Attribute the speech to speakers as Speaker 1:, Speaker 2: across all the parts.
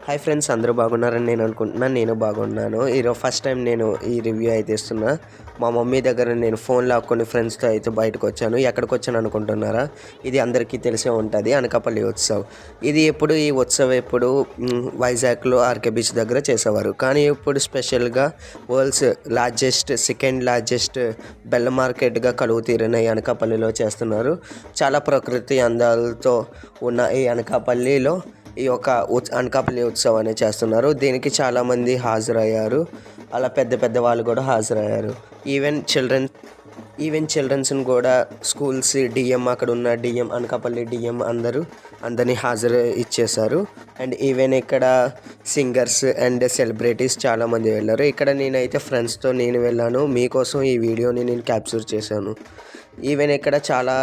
Speaker 1: Hi friends, అందరూ బాగున్నారని నేను అనుకుంటున్నాను. నేను బాగున్నాను. ఈరోజు ఫస్ట్ టైం నేను ఈ రివ్యూ అయితే ఇస్తున్నా. మా మమ్మీ దగ్గర నేను ఫోన్ లాక్కొని ఫ్రెండ్స్తో అయితే బయటకు వచ్చాను. ఎక్కడికి వచ్చాను అనుకుంటున్నారా? ఇది అందరికీ తెలిసే ఉంటుంది, అనకాపల్లి ఉత్సవ్. ఈ ఉత్సవ్ ఎప్పుడు వైజాగ్లో ఆర్కే బీచ్ దగ్గర చేసేవారు. కానీ ఇప్పుడు స్పెషల్గా వరల్డ్స్ సెకండ్ లార్జెస్ట్ బెల్ల మార్కెట్గా కలువు తీరిన ఈ అనకాపల్లిలో చేస్తున్నారు. చాలా ప్రకృతి అందాలతో ఉన్న ఈ అనకాపల్లిలో ఈ యొక్క అనకాపల్లి ఉత్సవాన్ని చేస్తున్నారు. దీనికి చాలామంది హాజరయ్యారు. అలా పెద్ద పెద్ద వాళ్ళు కూడా హాజరయ్యారు. ఈవెన్ చిల్డ్రన్స్ని కూడా స్కూల్స్ డిఎం, అక్కడ ఉన్న డిఎం, అనకాపల్లి డిఎం అందరినీ హాజరు ఇచ్చేశారు. అండ్ ఈవెన్ ఇక్కడ సింగర్స్ అండ్ సెలబ్రిటీస్ చాలామంది వెళ్ళారు. ఇక్కడ నేనైతే ఫ్రెండ్స్తో నేను వెళ్ళాను. మీకోసం ఈ వీడియోని నేను క్యాప్చర్ చేశాను. ఈవెన్ ఇక్కడ చాలా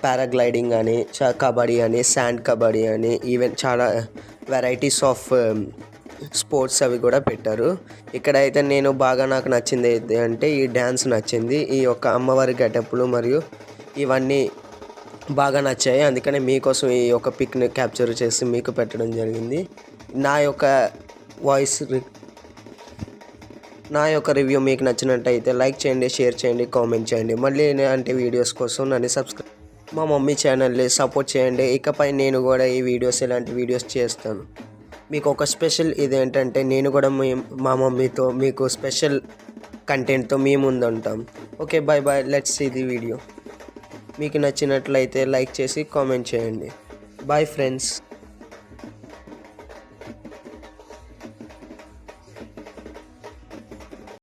Speaker 1: పారాగ్లైడింగ్ అని, కబడ్డీ అని, శాండ్ కబడ్డీ అని, ఈవెన్ చాలా వెరైటీస్ ఆఫ్ స్పోర్ట్స్ అవి కూడా పెట్టారు. ఇక్కడైతే నాకు నచ్చింది అంటే ఈ డ్యాన్స్ నచ్చింది. ఈ యొక్క అమ్మవారి గెటప్లు మరియు ఇవన్నీ బాగా నచ్చాయి. అందుకనే మీకోసం ఈ యొక్క పిక్ని క్యాప్చర్ చేసి మీకు పెట్టడం జరిగింది. నా యొక్క రివ్యూ మీకు నచ్చినట్టయితే లైక్ చేయండి, షేర్ చేయండి, కామెంట్ చేయండి. మళ్ళీ ఇలాంటి వీడియోస్ కోసం నన్ను మా మమ్మీ ఛానల్ని సపోర్ట్ చేయండి. ఇకపై నేను కూడా ఇలాంటి వీడియోస్ చేస్తాను. మీకు ఒక స్పెషల్ ఇదేంటంటే నేను కూడా మా మమ్మీతో మీకు స్పెషల్ కంటెంట్తో మీ ముందు ఉంటాం. Okay, bye bye. Let's see the video. మీకు నచ్చినట్లయితే లైక్ చేసి కామెంట్ చేయండి. Bye friends.